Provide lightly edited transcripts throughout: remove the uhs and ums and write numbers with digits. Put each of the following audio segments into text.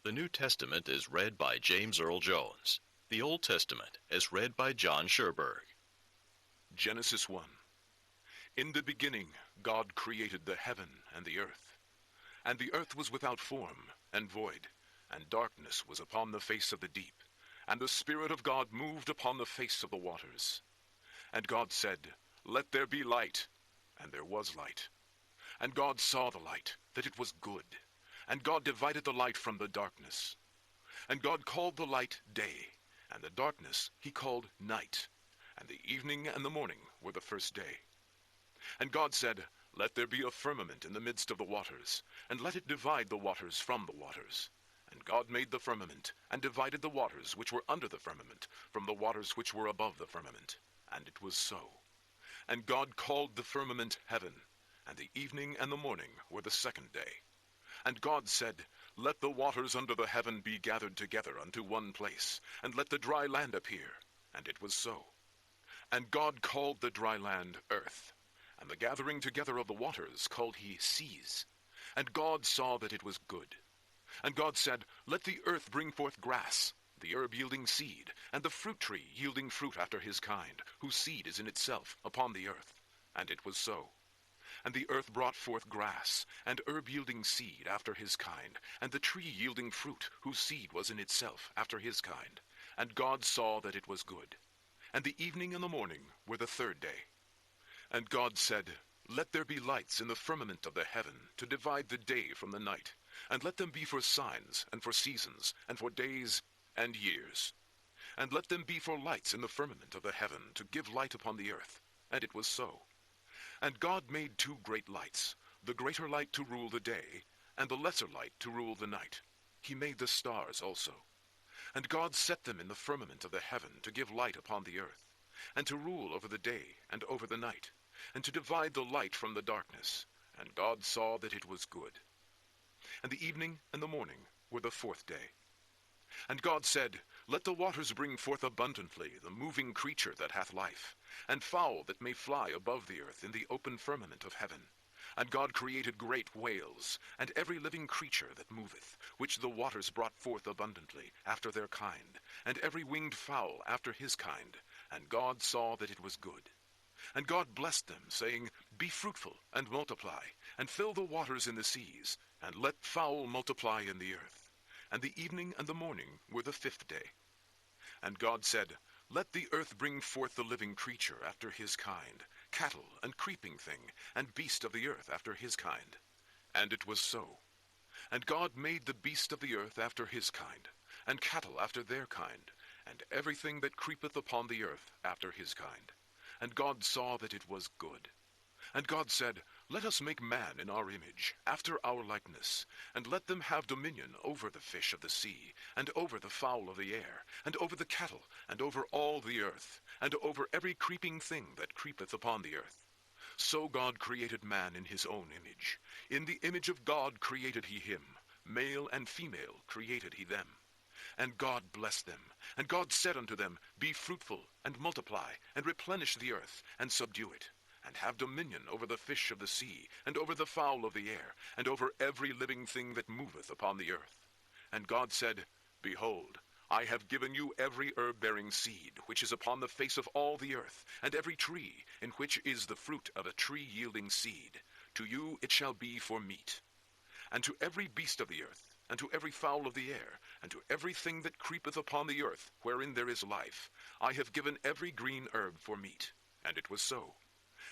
The New Testament is read by James Earl Jones. The Old Testament is read by John Sherberg. Genesis 1. In the beginning, God created the heaven and the earth. And the earth was without form and void, and darkness was upon the face of the deep, and the Spirit of God moved upon the face of the waters. And God said, Let there be light. And there was light. And God saw the light, that it was good. And God divided the light from the darkness. And God called the light day, and the darkness he called night. And the evening and the morning were the first day. And God said, Let there be a firmament in the midst of the waters, and let it divide the waters from the waters. And God made the firmament, and divided the waters which were under the firmament from the waters which were above the firmament. And it was so. And God called the firmament heaven, and the evening and the morning were the second day. And God said, Let the waters under the heaven be gathered together unto one place, and let the dry land appear. And it was so. And God called the dry land earth, and the gathering together of the waters called he seas. And God saw that it was good. And God said, Let the earth bring forth grass, the herb yielding seed, and the fruit tree yielding fruit after his kind, whose seed is in itself upon the earth. And it was so. And the earth brought forth grass, and herb yielding seed after his kind, and the tree yielding fruit, whose seed was in itself after his kind. And God saw that it was good. And the evening and the morning were the third day. And God said, Let there be lights in the firmament of the heaven, to divide the day from the night, and let them be for signs, and for seasons, and for days and years. And let them be for lights in the firmament of the heaven, to give light upon the earth. And it was so. And God made two great lights, the greater light to rule the day, and the lesser light to rule the night. He made the stars also. And God set them in the firmament of the heaven to give light upon the earth, and to rule over the day and over the night, and to divide the light from the darkness. And God saw that it was good. And the evening and the morning were the fourth day. And God said, Let the waters bring forth abundantly the moving creature that hath life, and fowl that may fly above the earth in the open firmament of heaven. And God created great whales, and every living creature that moveth, which the waters brought forth abundantly after their kind, and every winged fowl after his kind. And God saw that it was good. And God blessed them, saying, Be fruitful, and multiply, and fill the waters in the seas, and let fowl multiply in the earth. And the evening and the morning were the fifth day. And God said, Let the earth bring forth the living creature after his kind, cattle and creeping thing, and beast of the earth after his kind. And it was so. And God made the beast of the earth after his kind, and cattle after their kind, and everything that creepeth upon the earth after his kind. And God saw that it was good. And God said, Let us make man in our image, after our likeness, and let them have dominion over the fish of the sea, and over the fowl of the air, and over the cattle, and over all the earth, and over every creeping thing that creepeth upon the earth. So God created man in his own image. In the image of God created he him. Male and female created he them. And God blessed them. And God said unto them, Be fruitful, and multiply, and replenish the earth, and subdue it, and have dominion over the fish of the sea, and over the fowl of the air, and over every living thing that moveth upon the earth. And God said, Behold, I have given you every herb-bearing seed, which is upon the face of all the earth, and every tree, in which is the fruit of a tree yielding seed. To you it shall be for meat. And to every beast of the earth, and to every fowl of the air, and to everything that creepeth upon the earth, wherein there is life, I have given every green herb for meat. And it was so.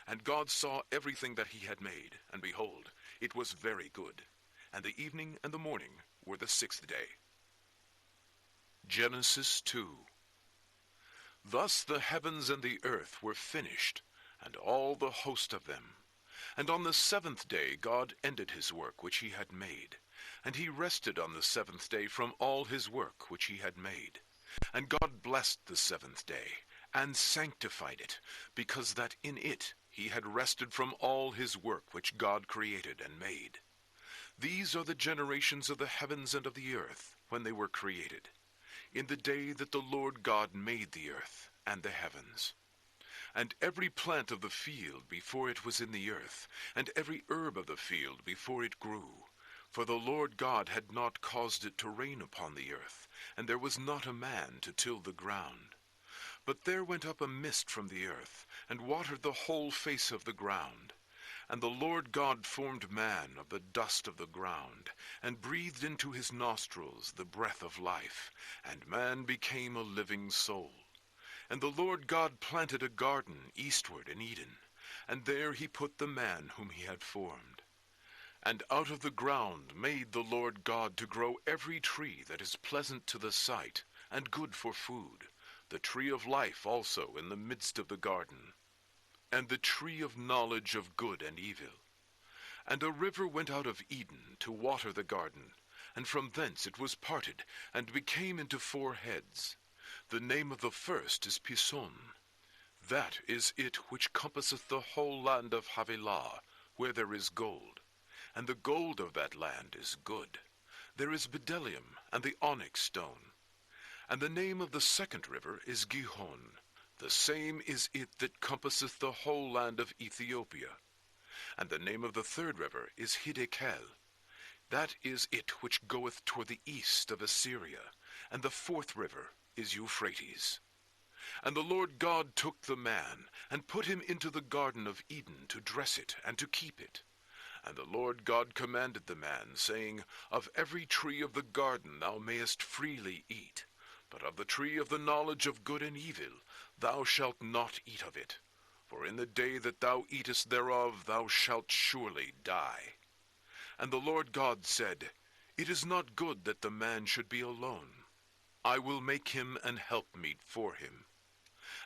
And God saw everything that he had made, and behold, it was very good. And the evening and the morning were the sixth day. Genesis 2. Thus the heavens and the earth were finished, and all the host of them. And on the seventh day God ended his work which he had made. And he rested on the seventh day from all his work which he had made. And God blessed the seventh day, and sanctified it, because that in it he had rested from all his work which God created and made. These are the generations of the heavens and of the earth, when they were created, in the day that the Lord God made the earth and the heavens. And every plant of the field before it was in the earth, and every herb of the field before it grew, For the Lord God had not caused it to rain upon the earth, and there was not a man to till the ground. But there went up a mist from the earth, and watered the whole face of the ground. And the Lord God formed man of the dust of the ground, and breathed into his nostrils the breath of life, and man became a living soul. And the Lord God planted a garden eastward in Eden, and there he put the man whom he had formed. And out of the ground made the Lord God to grow every tree that is pleasant to the sight, and good for food, the tree of life also in the midst of the garden, and the tree of knowledge of good and evil. And a river went out of Eden to water the garden, and from thence it was parted, and became into 4 heads. The name of the first is Pison. That is it which compasseth the whole land of Havilah, where there is gold. And the gold of that land is good. There is bdellium, and the onyx stone. And the name of the second river is Gihon. The same is it that compasseth the whole land of Ethiopia. And the name of the third river is Hiddekel. That is it which goeth toward the east of Assyria. And the fourth river is Euphrates. And the Lord God took the man, and put him into the garden of Eden to dress it, and to keep it. And the Lord God commanded the man, saying, Of every tree of the garden thou mayest freely eat, but of the tree of the knowledge of good and evil thou shalt not eat of it. For in the day that thou eatest thereof thou shalt surely die. And the Lord God said, It is not good that the man should be alone. I will make him an helpmeet for him.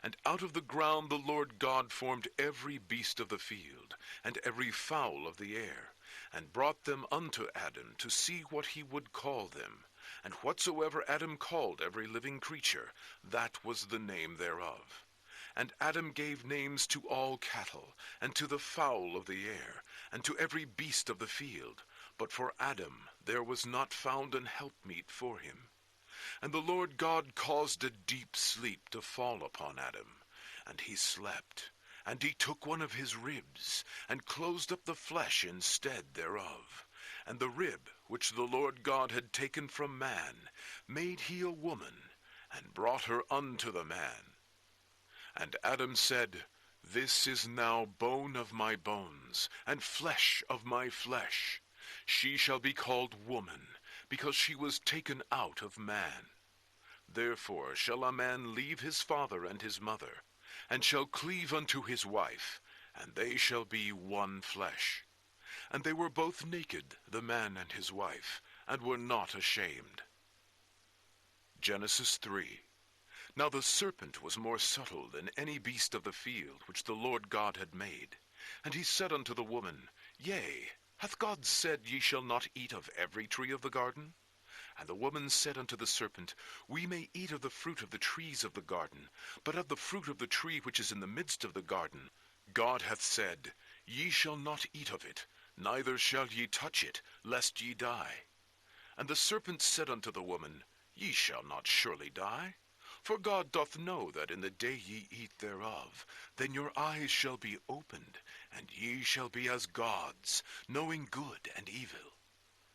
And out of the ground the Lord God formed every beast of the field, and every fowl of the air, and brought them unto Adam to see what he would call them. And whatsoever Adam called every living creature, that was the name thereof. And Adam gave names to all cattle, and to the fowl of the air, and to every beast of the field. But for Adam there was not found an helpmeet for him. And the Lord God caused a deep sleep to fall upon Adam, and he slept. And he took one of his ribs, and closed up the flesh instead thereof. And the rib which the Lord God had taken from man made he a woman, and brought her unto the man. And Adam said, This is now bone of my bones, and flesh of my flesh. She shall be called woman, because she was taken out of man. Therefore shall a man leave his father and his mother, and shall cleave unto his wife, and they shall be one flesh. And they were both naked, the man and his wife, and were not ashamed. Genesis 3. Now the serpent was more subtle than any beast of the field which the Lord God had made. And he said unto the woman, Yea, hath God said, Ye shall not eat of every tree of the garden? And the woman said unto the serpent, We may eat of the fruit of the trees of the garden, but of the fruit of the tree which is in the midst of the garden, God hath said, Ye shall not eat of it, neither shall ye touch it, lest ye die. And the serpent said unto the woman, Ye shall not surely die. For God doth know that in the day ye eat thereof, then your eyes shall be opened, and ye shall be as gods, knowing good and evil.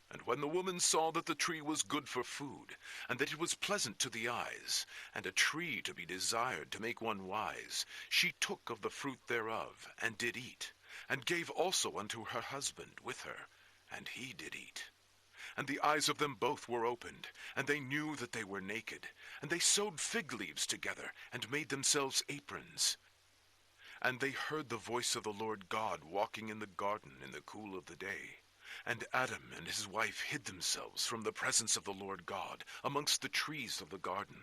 And when the woman saw that the tree was good for food, and that it was pleasant to the eyes, and a tree to be desired to make one wise, she took of the fruit thereof, and did eat, and gave also unto her husband with her, and he did eat. And the eyes of them both were opened, and they knew that they were naked. And they sewed fig leaves together, and made themselves aprons. And they heard the voice of the Lord God walking in the garden in the cool of the day. And Adam and his wife hid themselves from the presence of the Lord God amongst the trees of the garden.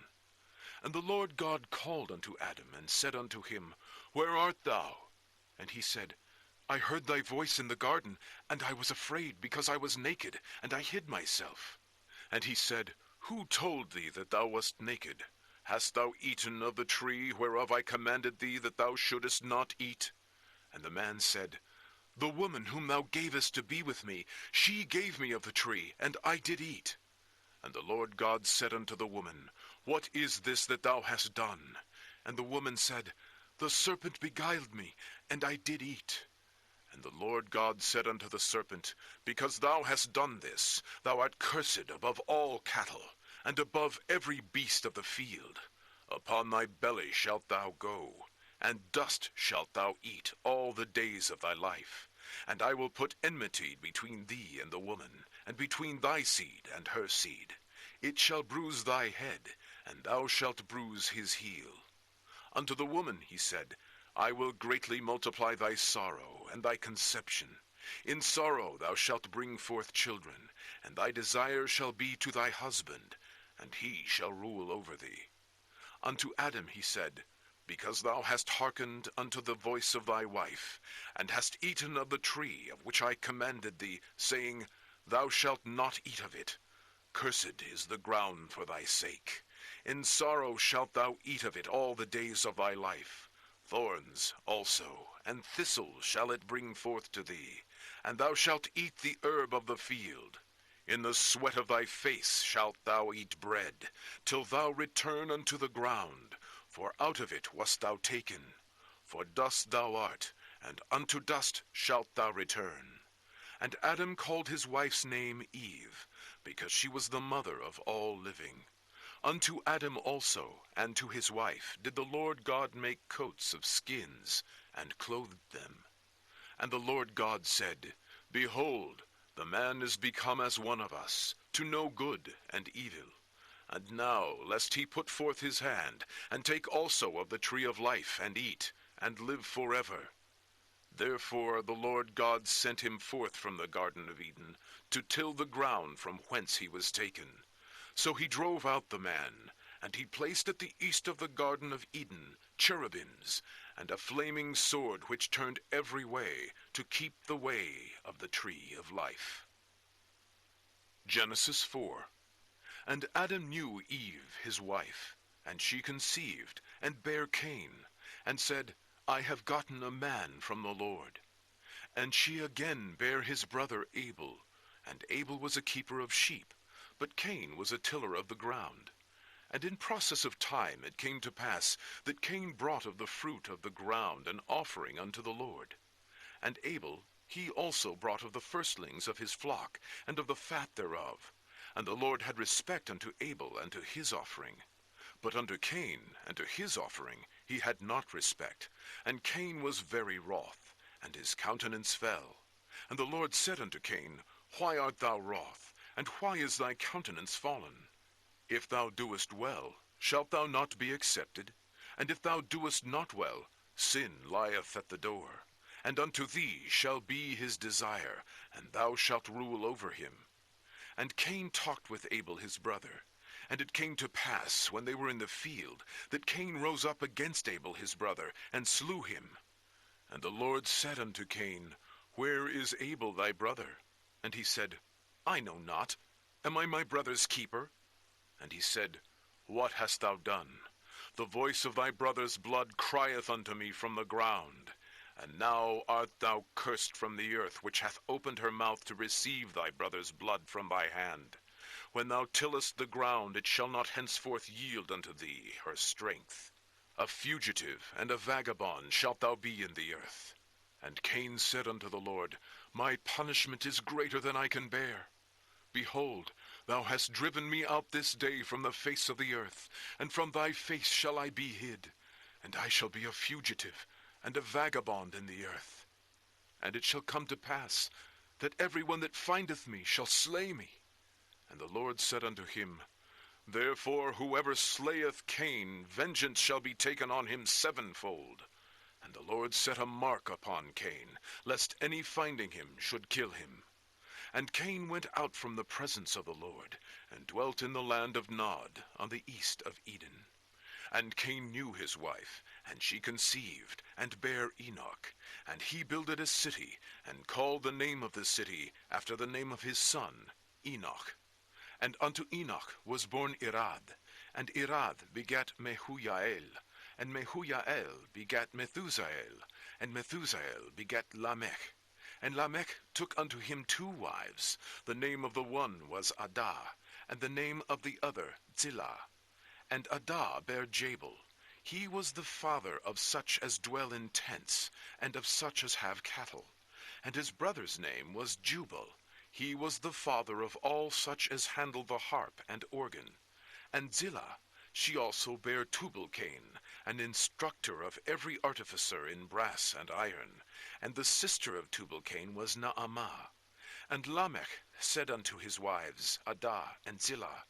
And the Lord God called unto Adam, and said unto him, Where art thou? And he said, I heard thy voice in the garden, and I was afraid, because I was naked, and I hid myself. And he said, Who told thee that thou wast naked? Hast thou eaten of the tree whereof I commanded thee that thou shouldest not eat? And the man said, The woman whom thou gavest to be with me, she gave me of the tree, and I did eat. And the Lord God said unto the woman, What is this that thou hast done? And the woman said, The serpent beguiled me, and I did eat. And the Lord God said unto the serpent, Because thou hast done this, thou art cursed above all cattle, and above every beast of the field. Upon thy belly shalt thou go, and dust shalt thou eat all the days of thy life. And I will put enmity between thee and the woman, and between thy seed and her seed. It shall bruise thy head, and thou shalt bruise his heel. Unto the woman he said, I will greatly multiply thy sorrow and thy conception. In sorrow thou shalt bring forth children, and thy desire shall be to thy husband, and he shall rule over thee. Unto Adam he said, Because thou hast hearkened unto the voice of thy wife, and hast eaten of the tree of which I commanded thee, saying, Thou shalt not eat of it. Cursed is the ground for thy sake. In sorrow shalt thou eat of it all the days of thy life. Thorns also and thistles shall it bring forth to thee, and thou shalt eat the herb of the field. In the sweat of thy face shalt thou eat bread, till thou return unto the ground, for out of it wast thou taken. For dust thou art, and unto dust shalt thou return. And Adam called his wife's name Eve, because she was the mother of all living. Unto Adam also, and to his wife, did the Lord God make coats of skins, and clothed them. And the Lord God said, Behold, the man is become as one of us, to know good and evil. And now, lest he put forth his hand, and take also of the tree of life, and eat, and live forever. Therefore the Lord God sent him forth from the Garden of Eden, to till the ground from whence he was taken. So he drove out the man, and he placed at the east of the Garden of Eden cherubims, and a flaming sword which turned every way, to keep the way of the tree of life. Genesis 4. And Adam knew Eve his wife, and she conceived, and bare Cain, and said, I have gotten a man from the Lord. And she again bare his brother Abel, and Abel was a keeper of sheep, but Cain was a tiller of the ground. And in process of time it came to pass that Cain brought of the fruit of the ground an offering unto the Lord. And Abel, he also brought of the firstlings of his flock, and of the fat thereof. And the Lord had respect unto Abel and to his offering. But unto Cain and to his offering he had not respect. And Cain was very wroth, and his countenance fell. And the Lord said unto Cain, Why art thou wroth? And why is thy countenance fallen? If thou doest well, shalt thou not be accepted? And if thou doest not well, sin lieth at the door. And unto thee shall be his desire, and thou shalt rule over him. And Cain talked with Abel his brother. And it came to pass, when they were in the field, that Cain rose up against Abel his brother, and slew him. And the Lord said unto Cain, Where is Abel thy brother? And he said, I know not. Am I my brother's keeper? And he said, What hast thou done? The voice of thy brother's blood crieth unto me from the ground. And now art thou cursed from the earth, which hath opened her mouth to receive thy brother's blood from thy hand. When thou tillest the ground, it shall not henceforth yield unto thee her strength. A fugitive and a vagabond shalt thou be in the earth. And Cain said unto the Lord, My punishment is greater than I can bear. Behold, thou hast driven me out this day from the face of the earth, and from thy face shall I be hid, and I shall be a fugitive and a vagabond in the earth. And it shall come to pass, that every one that findeth me shall slay me. And the Lord said unto him, Therefore whoever slayeth Cain, vengeance shall be taken on him sevenfold. And the Lord set a mark upon Cain, lest any finding him should kill him. And Cain went out from the presence of the Lord, and dwelt in the land of Nod, on the east of Eden. And Cain knew his wife, and she conceived, and bare Enoch. And he builded a city, and called the name of the city after the name of his son, Enoch. And unto Enoch was born Irad, and Irad begat Mehujael, and Mehujael begat Methusael, and Methusael begat Lamech. And Lamech took unto him 2 wives. The name of the one was Adah, and the name of the other Zillah. And Adah bare Jabal. He was the father of such as dwell in tents, and of such as have cattle. And his brother's name was Jubal. He was the father of all such as handle the harp and organ. And Zillah, she also bare Tubal-Cain, an instructor of every artificer in brass and iron. And the sister of Tubal-Cain was Naamah. And Lamech said unto his wives, Adah and Zillah,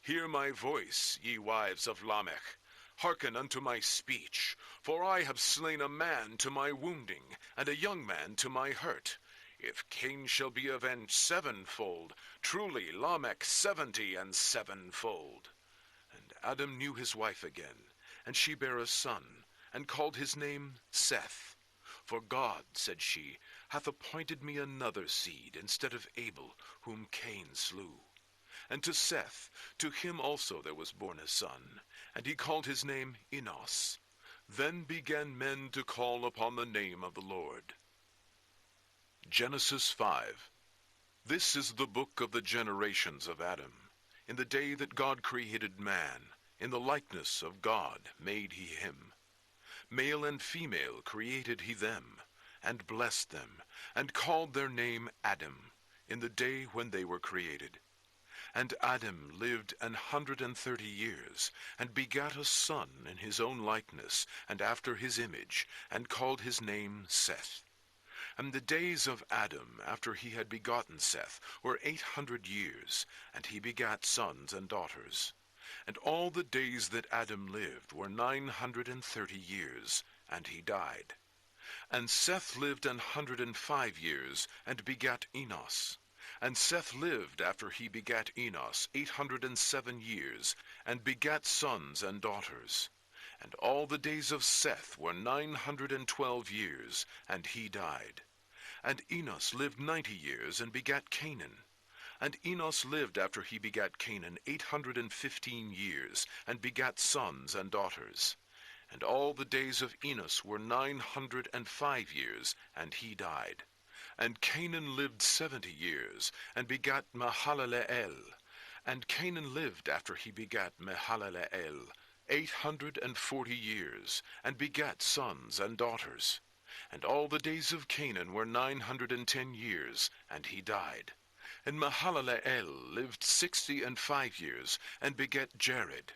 Hear my voice, ye wives of Lamech. Hearken unto my speech, for I have slain a man to my wounding, and a young man to my hurt. If Cain shall be avenged sevenfold, truly Lamech 70 and sevenfold. And Adam knew his wife again, and she bare a son, and called his name Seth. For God, said she, hath appointed me another seed instead of Abel, whom Cain slew. And to Seth, to him also there was born a son, and he called his name Enos. Then began men to call upon the name of the Lord. Genesis 5. This is the book of the generations of Adam. In the day that God created man, in the likeness of God made he him. Male and female created he them, and blessed them, and called their name Adam, in the day when they were created. And Adam lived 130 years, and begat a son in his own likeness, and after his image, and called his name Seth. And the days of Adam, after he had begotten Seth, were 800 years, and he begat sons and daughters. And all the days that Adam lived were 930 years, and he died. And Seth lived 105 years, and begat Enos. And Seth lived after he begat Enos 807 years, and begat sons and daughters. And all the days of Seth were 912 years, and he died. And Enos lived 90 years, and begat Canaan. And Enos lived after he begat Canaan 815 years, and begat sons and daughters. And all the days of Enos were 905 years, and he died. And Canaan lived 70 years, and begat Mahalaleel. And Canaan lived after he begat Mahalaleel 840 years, and begat sons and daughters. And all the days of Canaan were 910 years, and he died. And Mahalaleel lived 65 years, and begat Jared.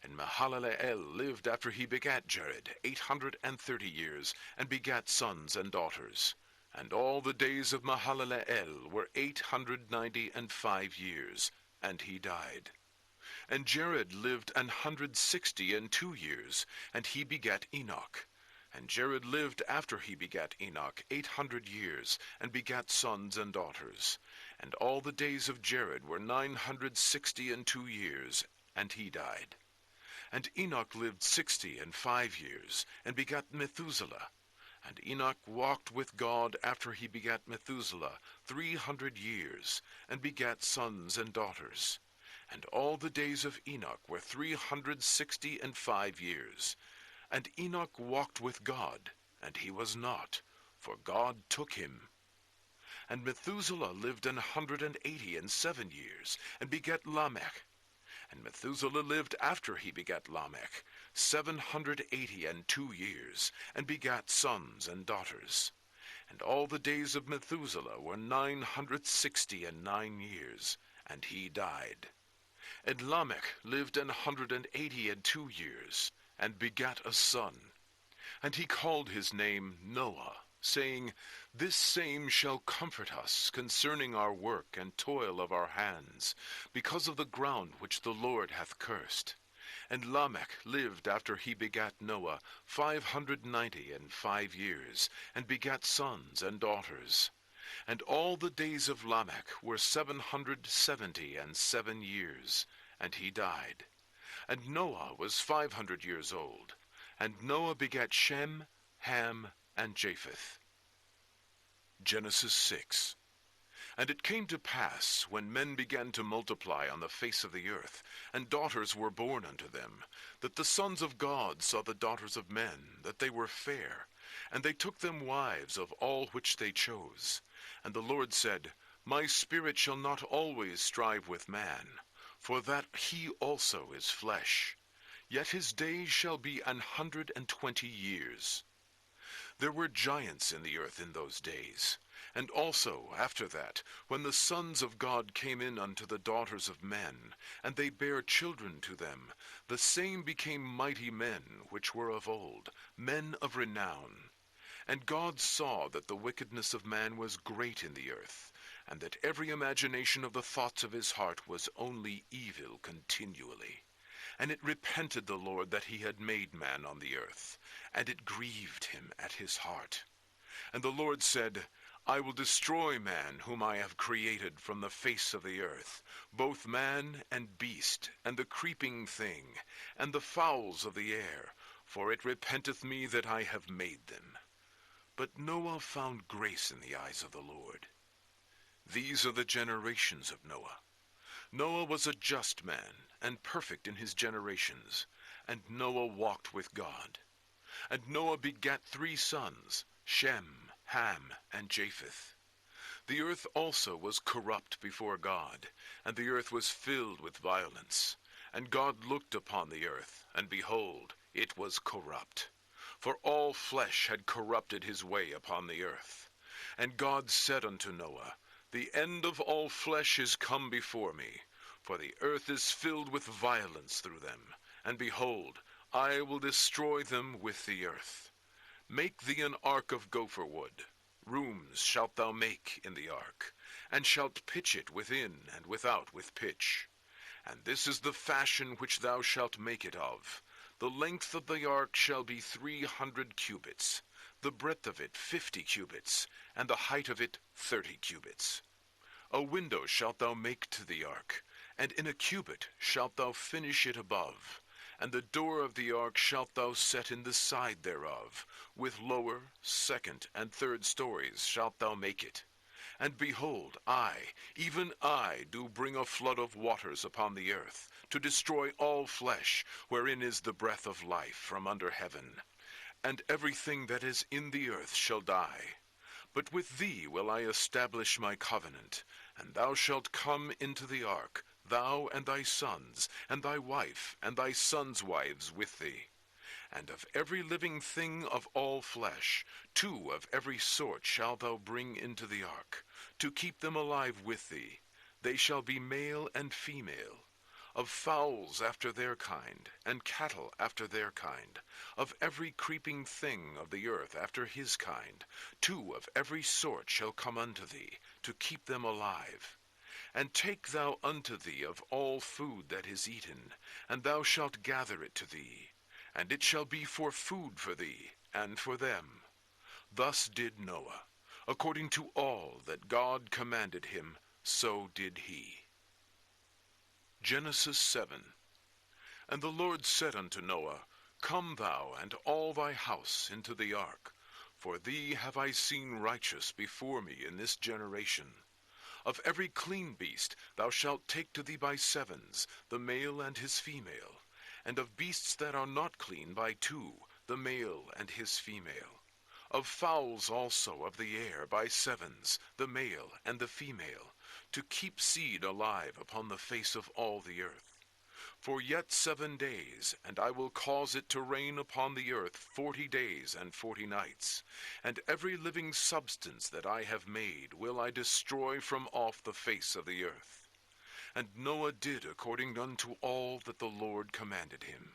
And Mahalaleel lived after he begat Jared 830 years, and begat sons and daughters. And all the days of Mahalaleel were 895 years, and he died. And Jared lived 162 years, and he begat Enoch. And Jared lived after he begat Enoch 800 years, and begat sons and daughters. And all the days of Jared were 962 years, and he died. And Enoch lived 65 years, and begat Methuselah. And Enoch walked with God after he begat Methuselah 300 years, and begat sons and daughters. And all the days of Enoch were 365 years. And Enoch walked with God, and he was not, for God took him. And Methuselah lived 187 years, and begat Lamech. And Methuselah lived after he begat Lamech 782 years, and begat sons and daughters. And all the days of Methuselah were 969 years, and he died. And Lamech lived 182 years, and begat a son. And he called his name Noah, saying, This same shall comfort us concerning our work and toil of our hands, because of the ground which the Lord hath cursed. And Lamech lived after he begat Noah 595 years, and begat sons and daughters. And all the days of Lamech were 777 years, and he died. And Noah was 500 years old, and Noah begat Shem, Ham, and Japheth. Genesis 6. And it came to pass, when men began to multiply on the face of the earth, and daughters were born unto them, that the sons of God saw the daughters of men, that they were fair, and they took them wives of all which they chose. And the Lord said, My spirit shall not always strive with man, for that he also is flesh. Yet his days shall be 120 years. There were giants in the earth in those days, And also after that, when the sons of God came in unto the daughters of men, and they bare children to them, the same became mighty men which were of old, men of renown. And God saw that the wickedness of man was great in the earth, and that every imagination of the thoughts of his heart was only evil continually. And it repented the Lord that he had made man on the earth, and it grieved him at his heart. And the Lord said, I will destroy man whom I have created from the face of the earth, both man and beast, and the creeping thing, and the fowls of the air, for it repenteth me that I have made them. But Noah found grace in the eyes of the Lord. These are the generations of Noah. Noah was a just man, and perfect in his generations, and Noah walked with God. And Noah begat 3 sons, Shem, Ham, and Japheth. The earth also was corrupt before God, and the earth was filled with violence. And God looked upon the earth, and behold, it was corrupt. For all flesh had corrupted his way upon the earth. And God said unto Noah, The end of all flesh is come before me, for the earth is filled with violence through them. And behold, I will destroy them with the earth. Make thee an ark of gopher wood. Rooms shalt thou make in the ark, and shalt pitch it within and without with pitch. And this is the fashion which thou shalt make it of. The length of the ark shall be 300 cubits, the breadth of it 50 cubits, and the height of it 30 cubits. A window shalt thou make to the ark, and in a cubit shalt thou finish it above. And the door of the ark shalt thou set in the side thereof, with lower, second, and third stories shalt thou make it. And behold, I, even I, do bring a flood of waters upon the earth, to destroy all flesh, wherein is the breath of life from under heaven. And everything that is in the earth shall die. But with thee will I establish my covenant, and thou shalt come into the ark, thou and thy sons, and thy wife, and thy sons' wives with thee. And of every living thing of all flesh, 2 of every sort shalt thou bring into the ark, to keep them alive with thee. They shall be male and female. Of fowls after their kind, and cattle after their kind, of every creeping thing of the earth after his kind, 2 of every sort shall come unto thee, to keep them alive. And take thou unto thee of all food that is eaten, and thou shalt gather it to thee, and it shall be for food for thee, and for them. Thus did Noah. According to all that God commanded him, so did he. Genesis 7. And the Lord said unto Noah, Come thou and all thy house into the ark, for thee have I seen righteous before me in this generation. Of every clean beast thou shalt take to thee by 7s, the male and his female, and of beasts that are not clean by 2, the male and his female. Of fowls also of the air by 7s, the male and the female, to keep seed alive upon the face of all the earth. For yet 7 days, and I will cause it to rain upon the earth 40 days and 40 nights, and every living substance that I have made will I destroy from off the face of the earth. And Noah did according unto all that the Lord commanded him.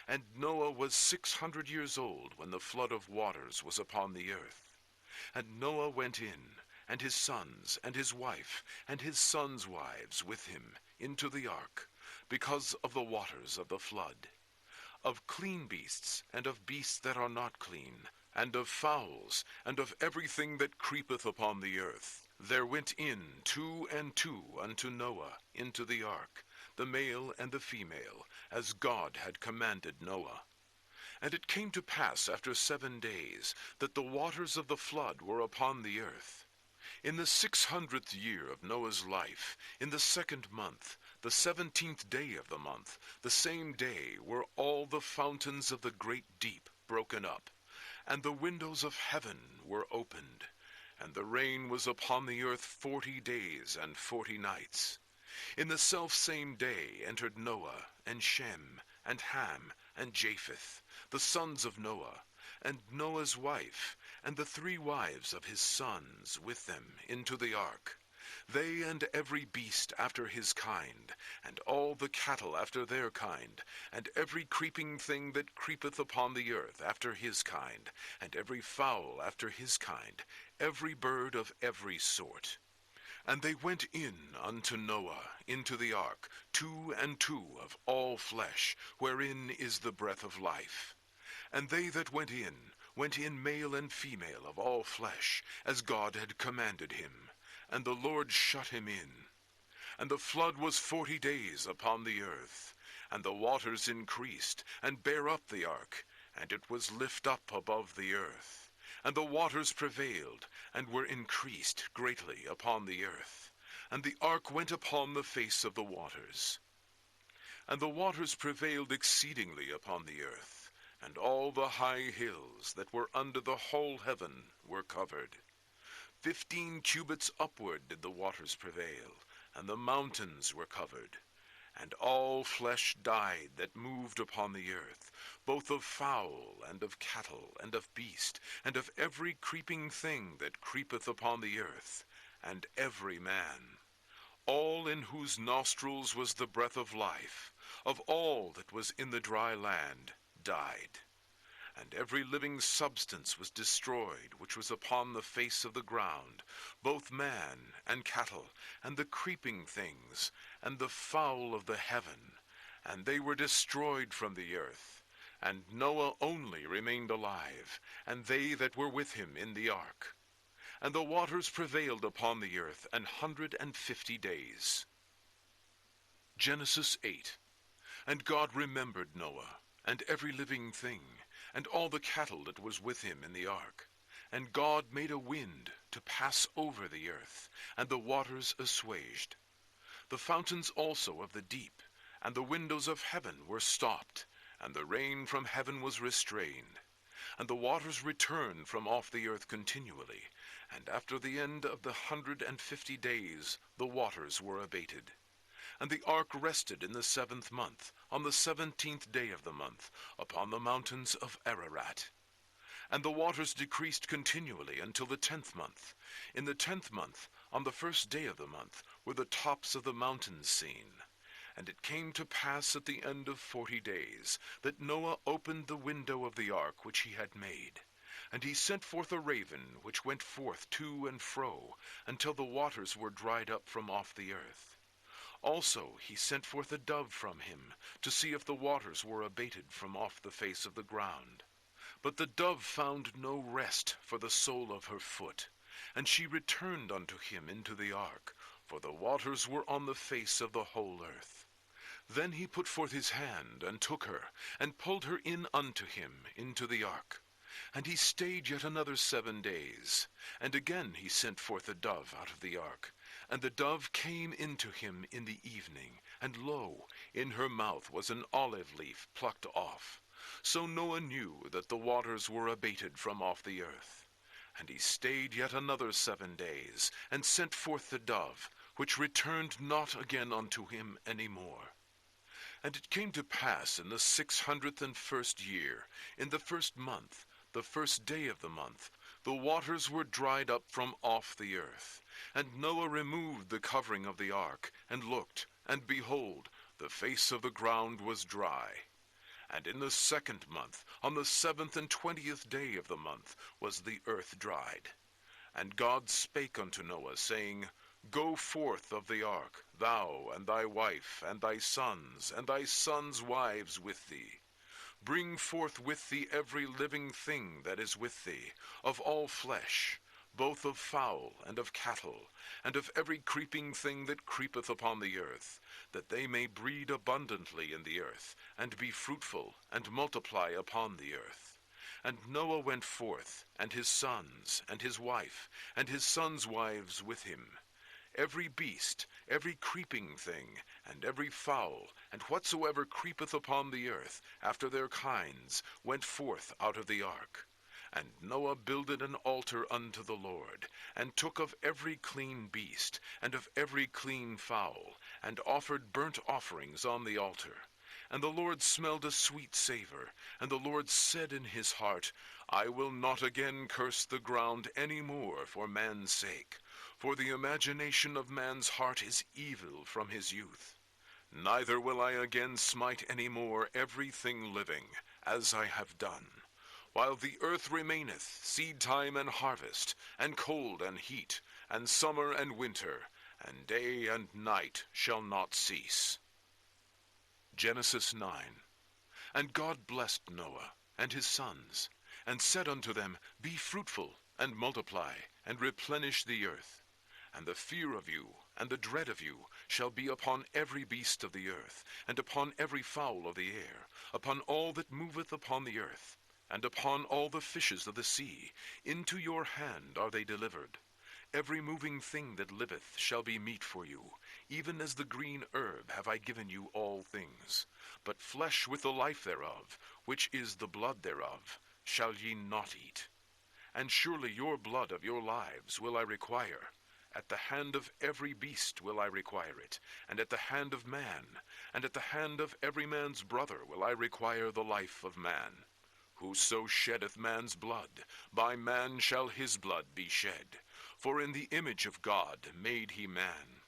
And Noah was 600 years old when the flood of waters was upon the earth. And Noah went in, and his sons, and his wife, and his sons' wives with him, into the ark, because of the waters of the flood. Of clean beasts, and of beasts that are not clean, and of fowls, and of everything that creepeth upon the earth, there went in 2 and 2 unto Noah into the ark, the male and the female, as God had commanded Noah. And it came to pass after 7 days, that the waters of the flood were upon the earth. In the 600th year of Noah's life, in the 2nd month, the 17th day of the month, the same day were all the fountains of the great deep broken up, and the windows of heaven were opened, and the rain was upon the earth 40 days and 40 nights. In the selfsame day entered Noah, and Shem, and Ham, and Japheth, the sons of Noah, and Noah's wife, and the 3 wives of his sons with them into the ark, they and every beast after his kind, and all the cattle after their kind, and every creeping thing that creepeth upon the earth after his kind, and every fowl after his kind, every bird of every sort. And they went in unto Noah into the ark, 2 and 2 of all flesh, wherein is the breath of life. And they that went in male and female of all flesh, as God had commanded him. And the Lord shut him in. And the flood was 40 days upon the earth. And the waters increased, and bare up the ark, and it was lift up above the earth. And the waters prevailed, and were increased greatly upon the earth. And the ark went upon the face of the waters. And the waters prevailed exceedingly upon the earth, and all the high hills that were under the whole heaven were covered. 15 cubits upward did the waters prevail, and the mountains were covered. And all flesh died that moved upon the earth, both of fowl, and of cattle, and of beast, and of every creeping thing that creepeth upon the earth, and every man. All in whose nostrils was the breath of life, of all that was in the dry land, died. And every living substance was destroyed, which was upon the face of the ground, both man and cattle, and the creeping things, and the fowl of the heaven, and they were destroyed from the earth. And Noah only remained alive, and they that were with him in the ark. And the waters prevailed upon the earth 150 days. Genesis 8. And God remembered Noah, and every living thing, and all the cattle that was with him in the ark. And God made a wind to pass over the earth, and the waters assuaged. The fountains also of the deep, and the windows of heaven were stopped, and the rain from heaven was restrained. And the waters returned from off the earth continually, and after the end of the 150 days the waters were abated. And the ark rested in the 7th month, on the 17th day of the month, upon the mountains of Ararat. And the waters decreased continually until the 10th month. In the 10th month, on the 1st day of the month, were the tops of the mountains seen. And it came to pass at the end of 40 days, that Noah opened the window of the ark which he had made. And he sent forth a raven, which went forth to and fro, until the waters were dried up from off the earth. Also he sent forth a dove from him, to see if the waters were abated from off the face of the ground. But the dove found no rest for the sole of her foot, and she returned unto him into the ark, for the waters were on the face of the whole earth. Then he put forth his hand, and took her, and pulled her in unto him into the ark. And he stayed yet another 7 days. And again he sent forth a dove out of the ark. And the dove came into him in the evening, and lo, in her mouth was an olive leaf plucked off. So Noah knew that the waters were abated from off the earth. And he stayed yet another 7 days, and sent forth the dove, which returned not again unto him any more. And it came to pass in the 601st year, in the 1st month, the 1st day of the month, the waters were dried up from off the earth. And Noah removed the covering of the ark, and looked, and behold, the face of the ground was dry. And in the 2nd month, on the 7th and 20th day of the month, was the earth dried. And God spake unto Noah, saying, Go forth of the ark, thou, and thy wife, and thy sons wives with thee. Bring forth with thee every living thing that is with thee, of all flesh, both of fowl and of cattle, and of every creeping thing that creepeth upon the earth, that they may breed abundantly in the earth, and be fruitful, and multiply upon the earth. And Noah went forth, and his sons, and his wife, and his sons' wives with him. Every beast, every creeping thing, and every fowl, and whatsoever creepeth upon the earth, after their kinds, went forth out of the ark. And Noah builded an altar unto the Lord, and took of every clean beast, and of every clean fowl, and offered burnt offerings on the altar. And the Lord smelled a sweet savor, and the Lord said in his heart, I will not again curse the ground any more for man's sake, for the imagination of man's heart is evil from his youth. Neither will I again smite any more everything living, as I have done. While the earth remaineth, seed time and harvest, and cold and heat, and summer and winter, and day and night shall not cease. Genesis 9. And God blessed Noah and his sons, and said unto them, Be fruitful, and multiply, and replenish the earth. And the fear of you, and the dread of you, shall be upon every beast of the earth, and upon every fowl of the air, upon all that moveth upon the earth, and upon all the fishes of the sea. Into your hand are they delivered. Every moving thing that liveth shall be meat for you, even as the green herb have I given you all things. But flesh with the life thereof, which is the blood thereof, shall ye not eat. And surely your blood of your lives will I require. At the hand of every beast will I require it, and at the hand of man, and at the hand of every man's brother will I require the life of man. Whoso sheddeth man's blood, by man shall his blood be shed. For in the image of God made he man.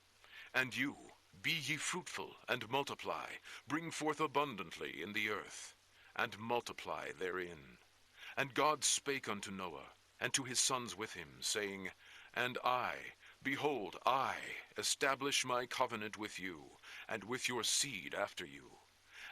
And you, be ye fruitful, and multiply, bring forth abundantly in the earth, and multiply therein. And God spake unto Noah, and to his sons with him, saying, And I, behold, I establish my covenant with you, and with your seed after you,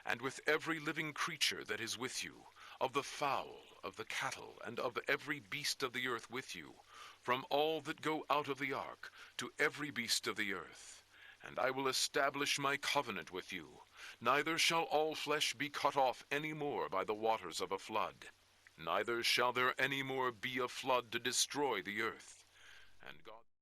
and with every living creature that is with you, of the fowl, of the cattle, and of every beast of the earth with you, from all that go out of the ark, to every beast of the earth. And I will establish my covenant with you, neither shall all flesh be cut off any more by the waters of a flood, neither shall there any more be a flood to destroy the earth. And God